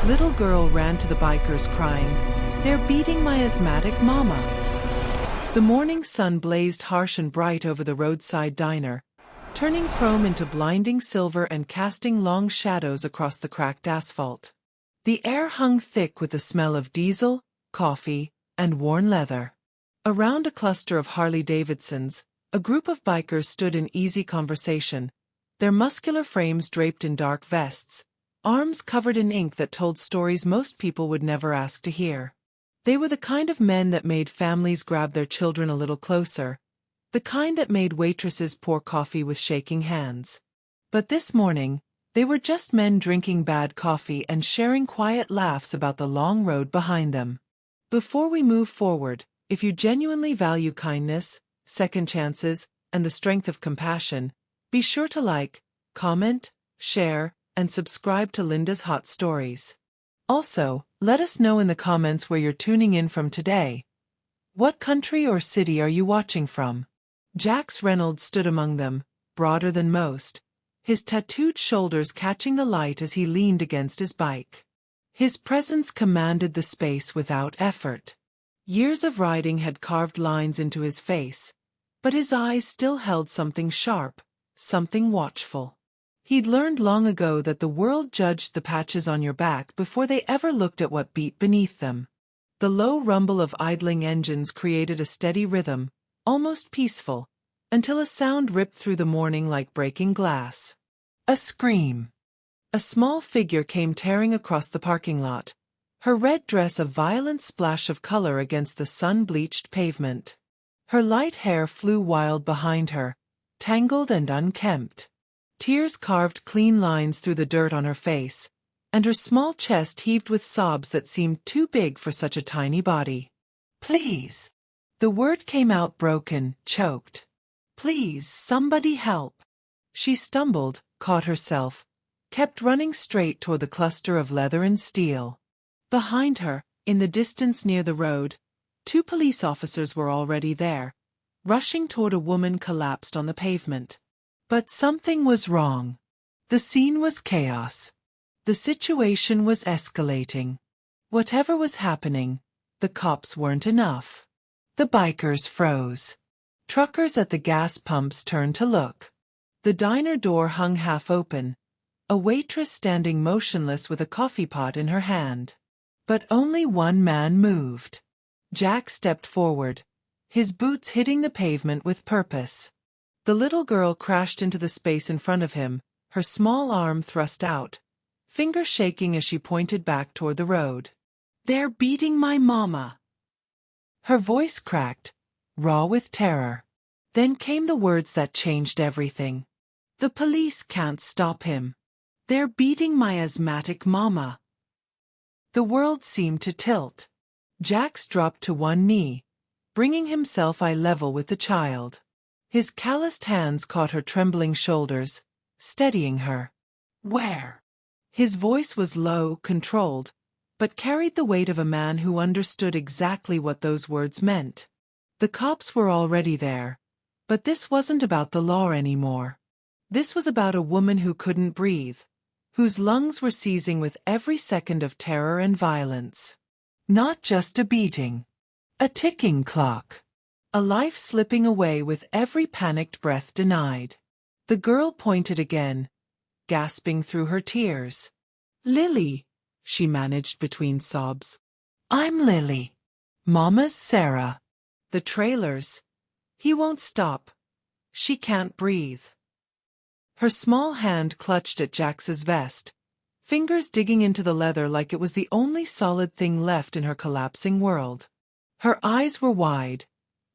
Little girl ran to the bikers crying, "They're beating my asthmatic mama." The morning sun blazed harsh and bright over the roadside diner, turning chrome into blinding silver and casting long shadows across the cracked asphalt. The air hung thick with the smell of diesel, coffee, and worn leather. Around a cluster of Harley-Davidsons, a group of bikers stood in easy conversation, their muscular frames draped in dark vests, arms covered in ink that told stories most people would never ask to hear. They were the kind of men that made families grab their children a little closer, the kind that made waitresses pour coffee with shaking hands. But this morning, they were just men drinking bad coffee and sharing quiet laughs about the long road behind them. Before we move forward, if you genuinely value kindness, second chances, and the strength of compassion, be sure to like, comment, share, and subscribe to Linda's Hot Stories. Also, let us know in the comments where you're tuning in from today. What country or city are you watching from? Jax Reynolds stood among them, broader than most, his tattooed shoulders catching the light as he leaned against his bike. His presence commanded the space without effort. Years of riding had carved lines into his face, but his eyes still held something sharp, something watchful. He'd learned long ago that the world judged the patches on your back before they ever looked at what beat beneath them. The low rumble of idling engines created a steady rhythm, almost peaceful, until a sound ripped through the morning like breaking glass. A scream. A small figure came tearing across the parking lot, her red dress a violent splash of color against the sun-bleached pavement. Her light hair flew wild behind her, tangled and unkempt. Tears carved clean lines through the dirt on her face, and her small chest heaved with sobs that seemed too big for such a tiny body. "Please." The word came out broken, choked. "Please, somebody help." She stumbled, caught herself, kept running straight toward the cluster of leather and steel. Behind her, in the distance near the road, 2 police officers were already there, rushing toward a woman collapsed on the pavement. But something was wrong. The scene was chaos. The situation was escalating. Whatever was happening, the cops weren't enough. The bikers froze. Truckers at the gas pumps turned to look. The diner door hung half open, a waitress standing motionless with a coffee pot in her hand. But only one man moved. Jack stepped forward, his boots hitting the pavement with purpose. The little girl crashed into the space in front of him, her small arm thrust out, fingers shaking as she pointed back toward the road. "They're beating my mama." Her voice cracked, raw with terror. Then came the words that changed everything. "The police can't stop him. They're beating my asthmatic mama." The world seemed to tilt. Jax dropped to one knee, bringing himself eye level with the child. His calloused hands caught her trembling shoulders, steadying her. "Where?" His voice was low, controlled, but carried the weight of a man who understood exactly what those words meant. The cops were already there, but this wasn't about the law anymore. This was about a woman who couldn't breathe, whose lungs were seizing with every second of terror and violence. Not just a beating. A ticking clock. A life slipping away with every panicked breath denied. The girl pointed again, gasping through her tears. "Lily," she managed between sobs. "I'm Lily. Mama's Sarah." The trailers. "He won't stop. She can't breathe." Her small hand clutched at Jax's vest, fingers digging into the leather like it was the only solid thing left in her collapsing world. Her eyes were wide,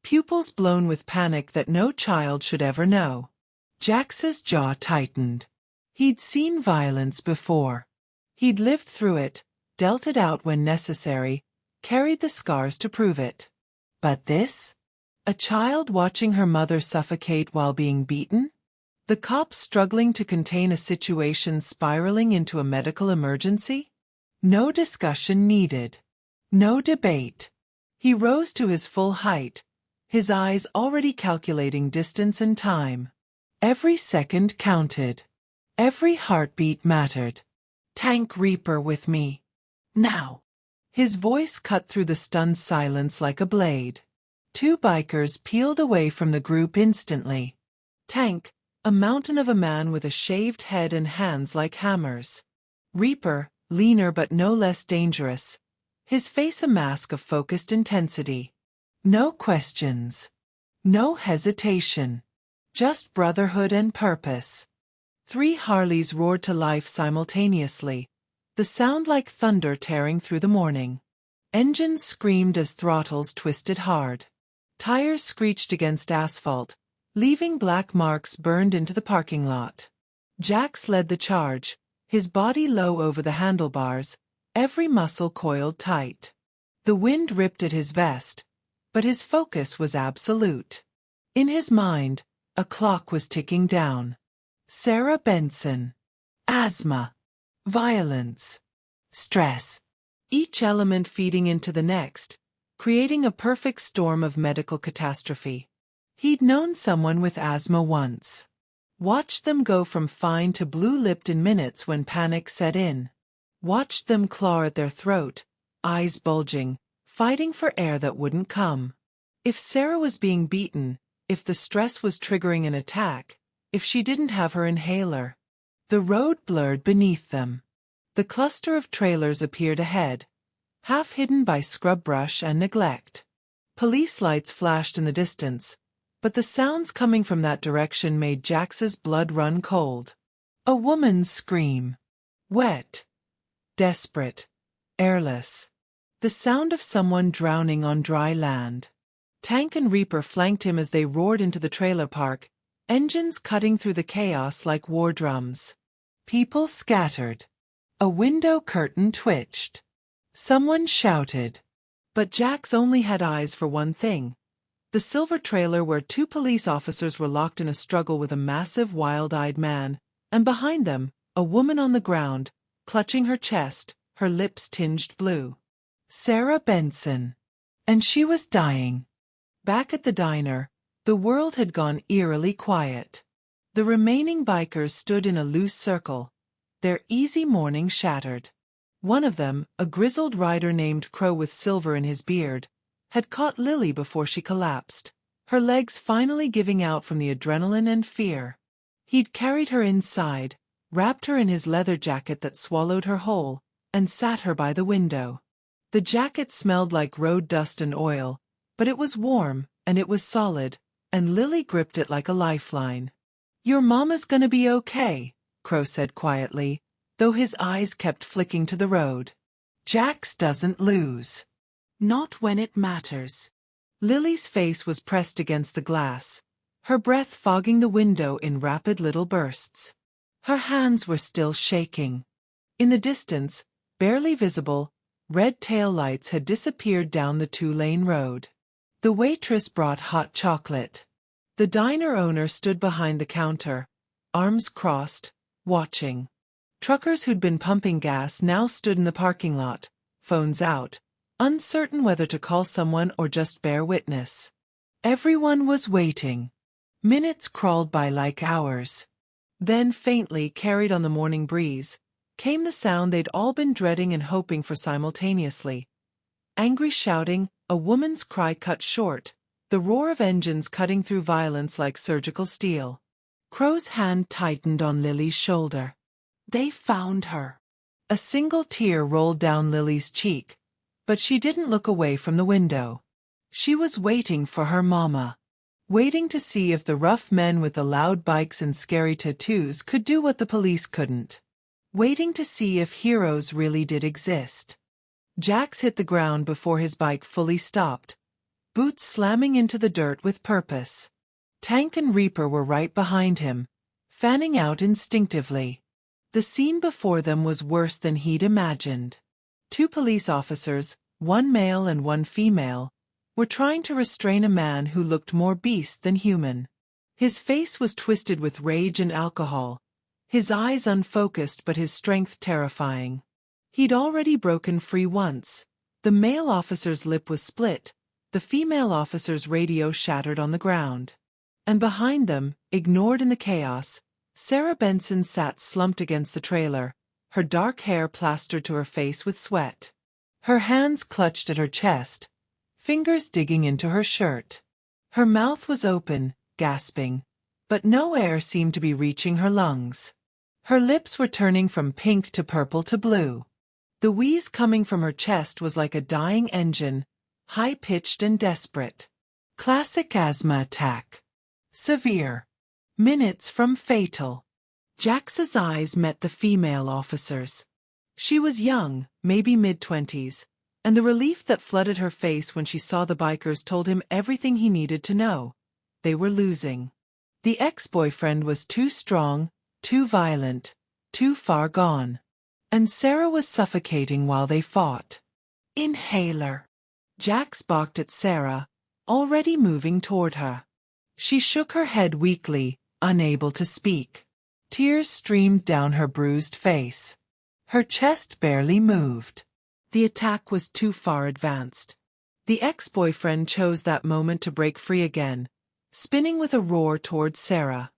pupils blown with panic that no child should ever know. Jax's jaw tightened. He'd seen violence before. He'd lived through it, dealt it out when necessary, carried the scars to prove it. But this? A child watching her mother suffocate while being beaten? The cops struggling to contain a situation spiraling into a medical emergency? No discussion needed. No debate. He rose to his full height, his eyes already calculating distance and time. Every second counted. Every heartbeat mattered. "Tank Reaper with me," Now. His voice cut through the stunned silence like a blade. Two bikers peeled away from the group instantly. Tank, a mountain of a man with a shaved head and hands like hammers. Reaper, leaner but no less dangerous. His face a mask of focused intensity. No questions. No hesitation. Just brotherhood and purpose. Three Harleys roared to life simultaneously, the sound like thunder tearing through the morning. Engines screamed as throttles twisted hard. Tires screeched against asphalt, leaving black marks burned into the parking lot. Jax led the charge, his body low over the handlebars, every muscle coiled tight. The wind ripped at his vest, but his focus was absolute. In his mind, a clock was ticking down. Sarah Benson. Asthma. Violence. Stress. Each element feeding into the next, creating a perfect storm of medical catastrophe. He'd known someone with asthma once. Watched them go from fine to blue-lipped in minutes when panic set in. Watched them claw at their throat, eyes bulging, fighting for air that wouldn't come. If Sarah was being beaten, if the stress was triggering an attack, if she didn't have her inhaler. The road blurred beneath them. The cluster of trailers appeared ahead, half hidden by scrub brush and neglect. Police lights flashed in the distance, but the sounds coming from that direction made Jax's blood run cold. A woman's scream. Wet. Desperate. Airless. The sound of someone drowning on dry land. Tank and Reaper flanked him as they roared into the trailer park, engines cutting through the chaos like war drums. People scattered. A window curtain twitched. Someone shouted. But Jax only had eyes for one thing. The silver trailer where two police officers were locked in a struggle with a massive wild-eyed man, and behind them, a woman on the ground, clutching her chest, her lips tinged blue. Sarah Benson. And she was dying. Back at the diner, the world had gone eerily quiet. The remaining bikers stood in a loose circle, their easy morning shattered. One of them, a grizzled rider named Crow with silver in his beard, had caught Lily before she collapsed, her legs finally giving out from the adrenaline and fear. He'd carried her inside, wrapped her in his leather jacket that swallowed her whole, and sat her by the window. The jacket smelled like road dust and oil, but it was warm, and it was solid, and Lily gripped it like a lifeline. "Your mama's gonna be okay," Crow said quietly, though his eyes kept flicking to the road. "Jax doesn't lose. Not when it matters." Lily's face was pressed against the glass, her breath fogging the window in rapid little bursts. Her hands were still shaking. In the distance, barely visible, red tail lights had disappeared down the two-lane road. The waitress brought hot chocolate. The diner owner stood behind the counter, arms crossed, watching. Truckers who'd been pumping gas now stood in the parking lot, phones out, uncertain whether to call someone or just bear witness. Everyone was waiting. Minutes crawled by like hours. Then, faintly carried on the morning breeze, came the sound they'd all been dreading and hoping for simultaneously. Angry shouting, a woman's cry cut short, the roar of engines cutting through violence like surgical steel. Crow's hand tightened on Lily's shoulder. They found her. A single tear rolled down Lily's cheek, but she didn't look away from the window. She was waiting for her mama. Waiting to see if the rough men with the loud bikes and scary tattoos could do what the police couldn't. Waiting to see if heroes really did exist. Jax hit the ground before his bike fully stopped, boots slamming into the dirt with purpose. Tank and Reaper were right behind him, fanning out instinctively. The scene before them was worse than he'd imagined. Two police officers, one male and one female, were trying to restrain a man who looked more beast than human. His face was twisted with rage and alcohol, his eyes unfocused but his strength terrifying. He'd already broken free once. The male officer's lip was split, the female officer's radio shattered on the ground. And behind them, ignored in the chaos, Sarah Benson sat slumped against the trailer, her dark hair plastered to her face with sweat. Her hands clutched at her chest, fingers digging into her shirt. Her mouth was open, gasping, but no air seemed to be reaching her lungs. Her lips were turning from pink to purple to blue. The wheeze coming from her chest was like a dying engine, high-pitched and desperate. Classic asthma attack. Severe. Minutes from fatal. Jax's eyes met the female officer's. She was young, maybe mid-20s, and the relief that flooded her face when she saw the bikers told him everything he needed to know. They were losing. The ex-boyfriend was too strong, too violent, too far gone. And Sarah was suffocating while they fought. Inhaler. Jax barked at Sarah, already moving toward her. She shook her head weakly, unable to speak. Tears streamed down her bruised face. Her chest barely moved. The attack was too far advanced. The ex-boyfriend chose that moment to break free again, spinning with a roar towards Sarah.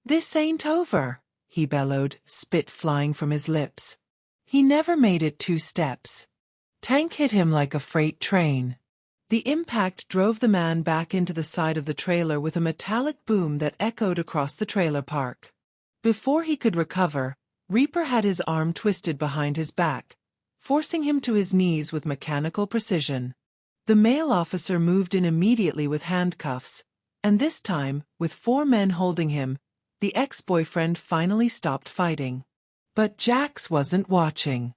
"This ain't over," he bellowed, spit flying from his lips. He never made it 2 steps. Tank hit him like a freight train. The impact drove the man back into the side of the trailer with a metallic boom that echoed across the trailer park. Before he could recover, Reaper had his arm twisted behind his back, forcing him to his knees with mechanical precision. The male officer moved in immediately with handcuffs, and this time, with 4 men holding him, the ex-boyfriend finally stopped fighting. But Jax wasn't watching.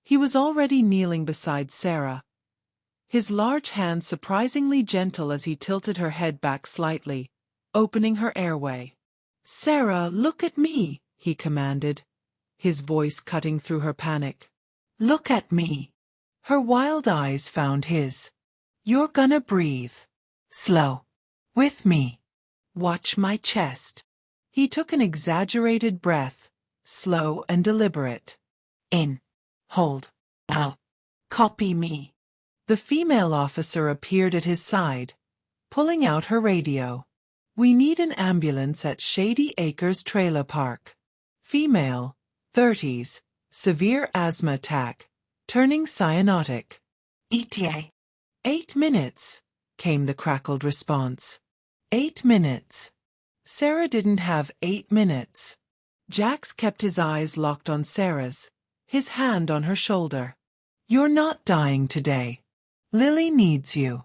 He was already kneeling beside Sarah, his large hand surprisingly gentle as he tilted her head back slightly, opening her airway. "Sarah, look at me," he commanded, his voice cutting through her panic. "Look at me." Her wild eyes found his. "You're gonna breathe. Slow. With me. Watch my chest." He took an exaggerated breath, slow and deliberate. "In. Hold. Out. Copy me." The female officer appeared at his side, pulling out her radio. "We need an ambulance at Shady Acres Trailer Park. Female, 30s, severe asthma attack, turning cyanotic. ETA." 8 minutes, came the crackled response. 8 minutes. Sarah didn't have 8 minutes. Jax kept his eyes locked on Sarah's, his hand on her shoulder. "You're not dying today. Lily needs you."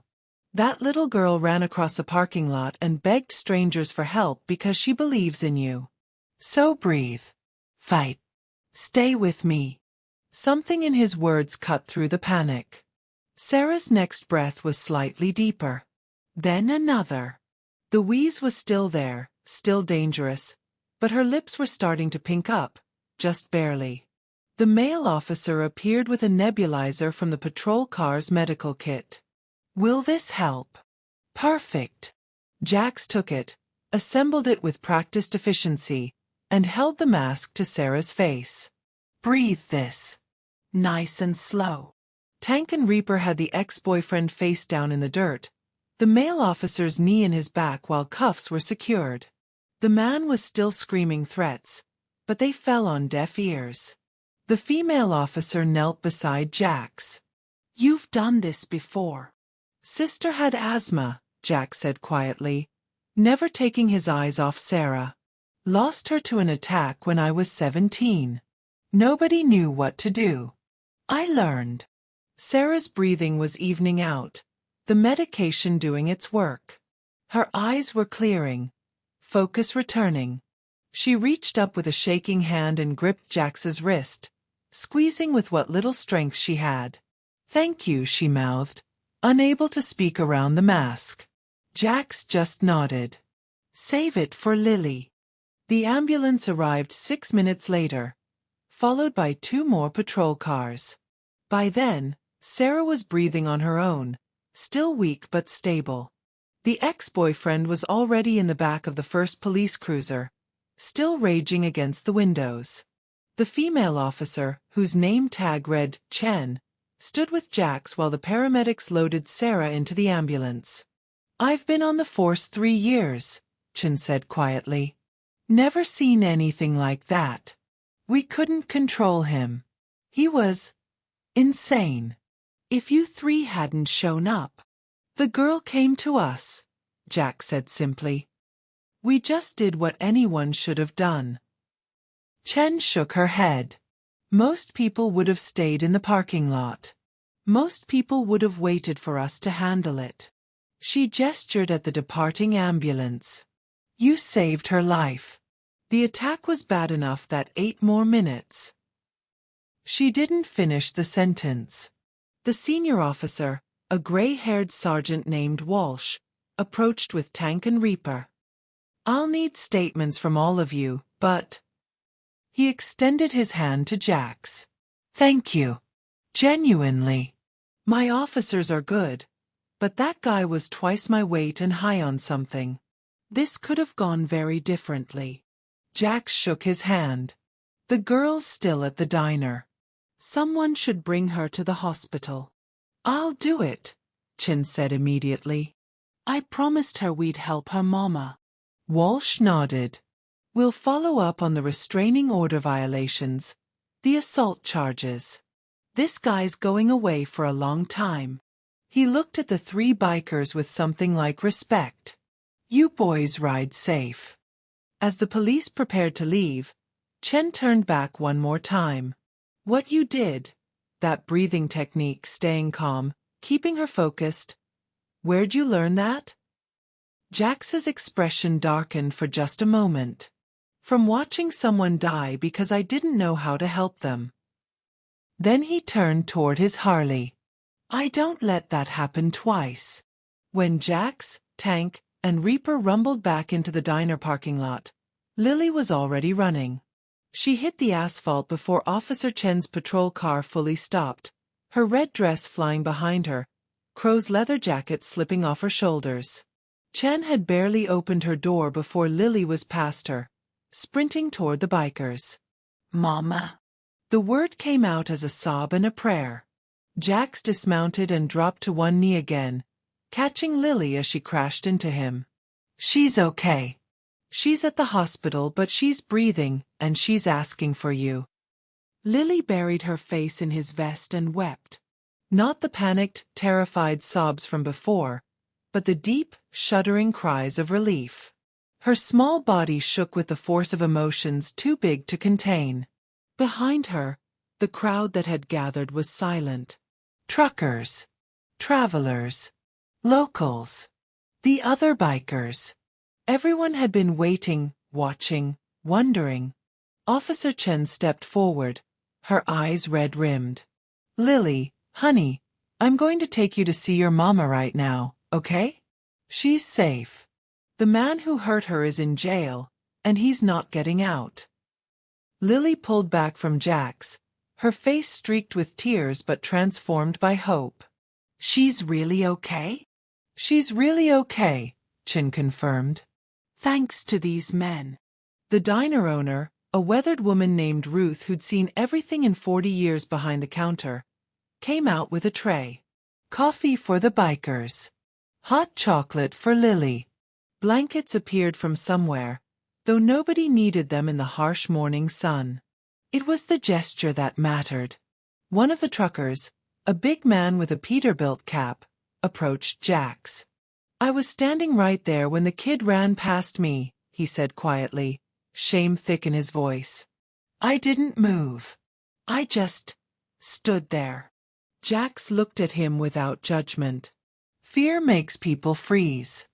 That little girl ran across a parking lot and begged strangers for help because she believes in you. So breathe. Fight. Stay with me. Something in his words cut through the panic. Sarah's next breath was slightly deeper. Then another. The wheeze was still there, still dangerous, but her lips were starting to pink up, just barely. The male officer appeared with a nebulizer from the patrol car's medical kit. "Will this help?" "Perfect." Jax took it, assembled it with practiced efficiency, and held the mask to Sarah's face. "Breathe this. Nice and slow." Tank and Reaper had the ex-boyfriend face down in the dirt, the male officer's knee in his back while cuffs were secured. The man was still screaming threats, but they fell on deaf ears. The female officer knelt beside Jax. "You've done this before." "Sister had asthma," Jax said quietly, never taking his eyes off Sarah. "Lost her to an attack when I was 17. Nobody knew what to do. I learned." Sarah's breathing was evening out, the medication doing its work. Her eyes were clearing, focus returning. She reached up with a shaking hand and gripped Jax's wrist, squeezing with what little strength she had. "Thank you," she mouthed, unable to speak around the mask. Jax just nodded. "Save it for Lily." The ambulance arrived 6 minutes later, followed by 2 more patrol cars. By then, Sarah was breathing on her own, still weak but stable. The ex-boyfriend was already in the back of the first police cruiser, still raging against the windows. The female officer, whose name tag read Chen, stood with Jax while the paramedics loaded Sarah into the ambulance. "I've been on the force 3 years, Chen said quietly. "Never seen anything like that." We couldn't control him. He was insane. If you three hadn't shown up. The girl came to us, Jack said simply. We just did what anyone should have done. Chen shook her head. Most people would have stayed in the parking lot. Most people would have waited for us to handle it. She gestured at the departing ambulance. You saved her life. The attack was bad enough that 8 more minutes. She didn't finish the sentence. The senior officer, a gray-haired sergeant named Walsh, approached with Tank and Reaper. I'll need statements from all of you, but... He extended his hand to Jack's. Thank you. Genuinely. My officers are good, but that guy was twice my weight and high on something. This could have gone very differently. Jack shook his hand. The girl's still at the diner. Someone should bring her to the hospital. I'll do it, Chin said immediately. I promised her we'd help her mama. Walsh nodded. We'll follow up on the restraining order violations, the assault charges. This guy's going away for a long time. He looked at the 3 bikers with something like respect. You boys ride safe. As the police prepared to leave, Chen turned back one more time. What you did, that breathing technique, staying calm, keeping her focused, where'd you learn that? Jax's expression darkened for just a moment. From watching someone die because I didn't know how to help them. Then he turned toward his Harley. I don't let that happen twice. When Jax, Tank, and Reaper rumbled back into the diner parking lot, Lily was already running. She hit the asphalt before Officer Chen's patrol car fully stopped, her red dress flying behind her, Crow's leather jacket slipping off her shoulders. Chen had barely opened her door before Lily was past her, sprinting toward the bikers. Mama. The word came out as a sob and a prayer. Jax dismounted and dropped to one knee again, catching Lily as she crashed into him. She's okay. She's at the hospital, but she's breathing, and she's asking for you. Lily buried her face in his vest and wept. Not the panicked, terrified sobs from before, but the deep, shuddering cries of relief. Her small body shook with the force of emotions too big to contain. Behind her, the crowd that had gathered was silent. Truckers, travelers, locals, the other bikers. Everyone had been waiting, watching, wondering. Officer Chen stepped forward, her eyes red-rimmed. Lily, honey, I'm going to take you to see your mama right now, okay? She's safe. The man who hurt her is in jail, and he's not getting out. Lily pulled back from Jax, her face streaked with tears but transformed by hope. She's really okay? She's really okay, Chin confirmed. Thanks to these men. The diner owner, a weathered woman named Ruth who'd seen everything in 40 years behind the counter, came out with a tray. Coffee for the bikers. Hot chocolate for Lily. Blankets appeared from somewhere, though nobody needed them in the harsh morning sun. It was the gesture that mattered. One of the truckers, a big man with a Peterbilt cap, approached Jax. I was standing right there when the kid ran past me, he said quietly, shame thick in his voice. I didn't move. I just stood there. Jax looked at him without judgment. Fear makes people freeze.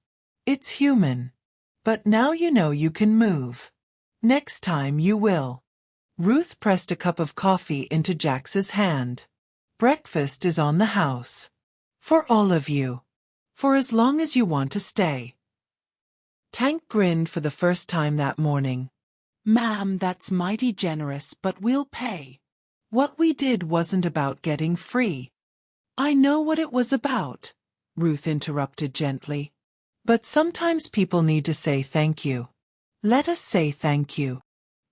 It's human. But now you know you can move. Next time you will. Ruth pressed a cup of coffee into Jax's hand. Breakfast is on the house. For all of you. For as long as you want to stay. Tank grinned for the first time that morning. Ma'am, that's mighty generous, but we'll pay. What we did wasn't about getting free. I know what it was about, Ruth interrupted gently. But sometimes people need to say thank you. Let us say thank you.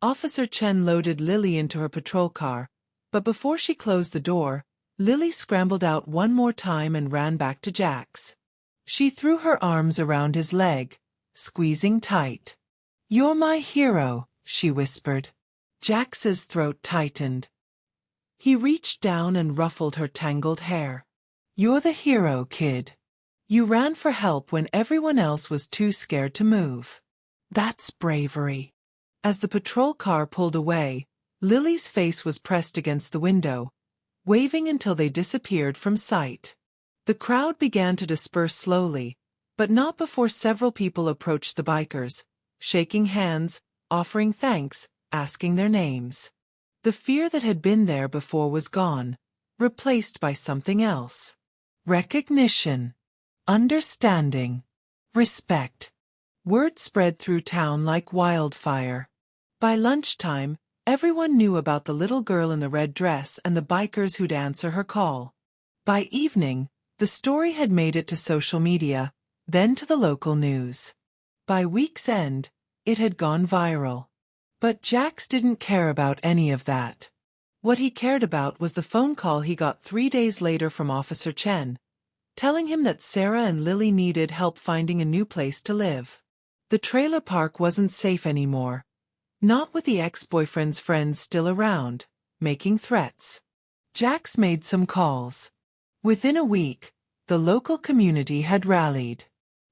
Officer Chen loaded Lily into her patrol car, but before she closed the door, Lily scrambled out one more time and ran back to Jax. She threw her arms around his leg, squeezing tight. You're my hero, she whispered. Jax's throat tightened. He reached down and ruffled her tangled hair. "You're the hero, kid. You ran for help when everyone else was too scared to move. That's bravery." As the patrol car pulled away, Lily's face was pressed against the window, waving until they disappeared from sight. The crowd began to disperse slowly, but not before several people approached the bikers, shaking hands, offering thanks, asking their names. The fear that had been there before was gone, replaced by something else. Recognition. Understanding. Respect. Word spread through town like wildfire. By lunchtime, everyone knew about the little girl in the red dress and the bikers who'd answer her call. By evening, the story had made it to social media, then to the local news. By week's end, it had gone viral. But Jax didn't care about any of that. What he cared about was the phone call he got 3 days later from Officer Chen, telling him that Sarah and Lily needed help finding a new place to live. The trailer park wasn't safe anymore. Not with the ex-boyfriend's friends still around, making threats. Jax made some calls. Within a week, the local community had rallied.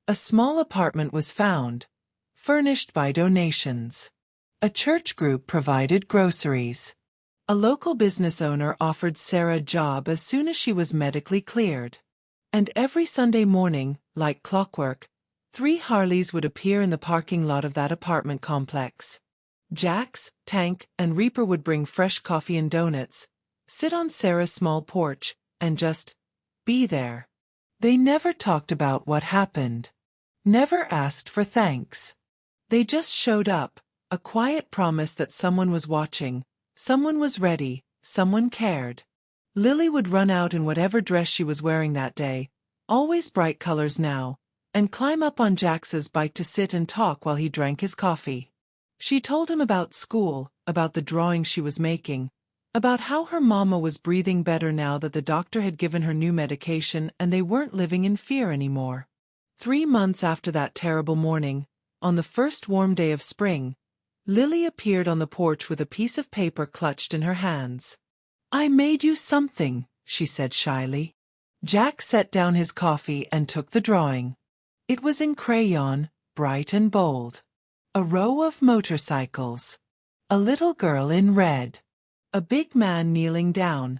A small apartment was found, furnished by donations. A church group provided groceries. A local business owner offered Sarah a job as soon as she was medically cleared. And every Sunday morning, like clockwork, 3 Harleys would appear in the parking lot of that apartment complex. Jax, Tank, and Reaper would bring fresh coffee and donuts, sit on Sarah's small porch, and just be there. They never talked about what happened. Never asked for thanks. They just showed up, a quiet promise that someone was watching, someone was ready, someone cared. Lily would run out in whatever dress she was wearing that day, always bright colors now, and climb up on Jax's bike to sit and talk while he drank his coffee. She told him about school, about the drawing she was making, about how her mama was breathing better now that the doctor had given her new medication and they weren't living in fear anymore. 3 months after that terrible morning, on the first warm day of spring, Lily appeared on the porch with a piece of paper clutched in her hands. "I made you something," she said shyly. Jax set down his coffee and took the drawing. It was in crayon, bright and bold. A row of motorcycles. A little girl in red. A big man kneeling down,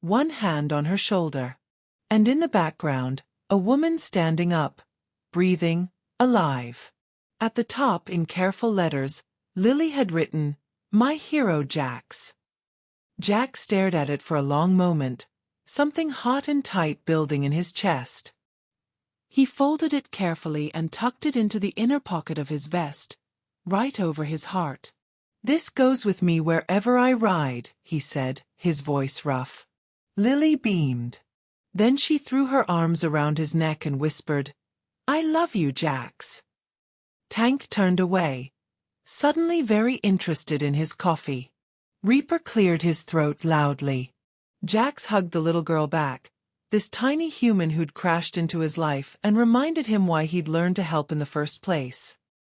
one hand on her shoulder. And in the background, a woman standing up, breathing, alive. At the top in careful letters, Lily had written, "My hero Jax." Jax stared at it for a long moment, something hot and tight building in his chest. He folded it carefully and tucked it into the inner pocket of his vest, right over his heart. "This goes with me wherever I ride," he said, his voice rough. Lily beamed. Then she threw her arms around his neck and whispered, "I love you, Jax." Tank turned away, suddenly very interested in his coffee. Reaper cleared his throat loudly. Jax hugged the little girl back, this tiny human who'd crashed into his life and reminded him why he'd learned to help in the first place.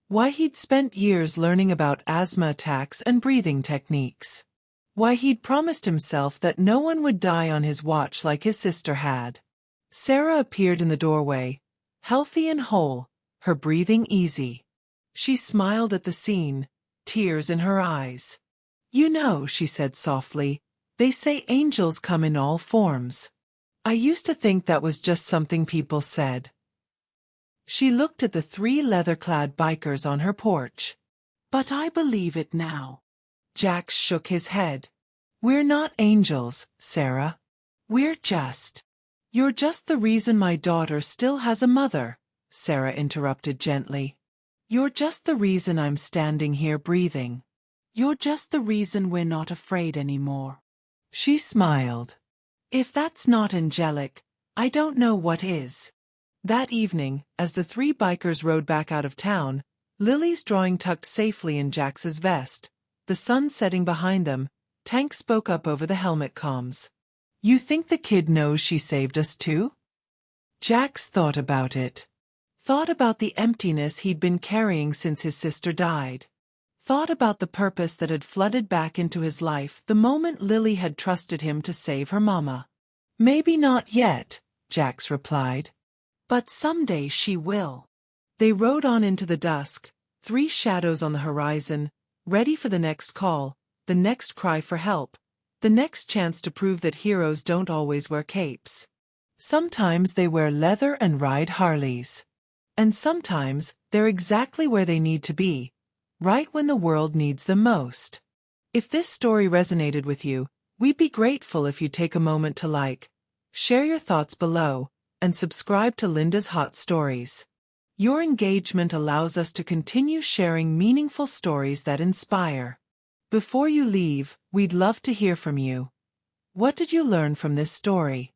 Why he'd spent years learning about asthma attacks and breathing techniques. Why he'd promised himself that no one would die on his watch like his sister had. Sarah appeared in the doorway, healthy and whole, her breathing easy. She smiled at the scene, tears in her eyes. "You know," she said softly, "they say angels come in all forms. I used to think that was just something people said." She looked at the 3 leather-clad bikers on her porch. "But I believe it now." Jax shook his head. "We're not angels, Sarah. We're just—" "You're just the reason my daughter still has a mother," Sarah interrupted gently. "You're just the reason I'm standing here breathing. You're just the reason we're not afraid anymore." She smiled. "If that's not angelic, I don't know what is." That evening, as the 3 bikers rode back out of town, Lily's drawing tucked safely in Jax's vest, the sun setting behind them, Tank spoke up over the helmet comms. "You think the kid knows she saved us too?" Jax thought about it. Thought about the emptiness he'd been carrying since his sister died. thought about the purpose that had flooded back into his life the moment Lily had trusted him to save her mama. "Maybe not yet," Jax replied. "But someday she will." They rode on into the dusk, 3 shadows on the horizon, ready for the next call, the next cry for help, the next chance to prove that heroes don't always wear capes. Sometimes they wear leather and ride Harleys. And sometimes they're exactly where they need to be, right when the world needs them most. If this story resonated with you, we'd be grateful if you take a moment to like, share your thoughts below, and subscribe to Linda's Hot Stories. Your engagement allows us to continue sharing meaningful stories that inspire. Before you leave, we'd love to hear from you. What did you learn from this story?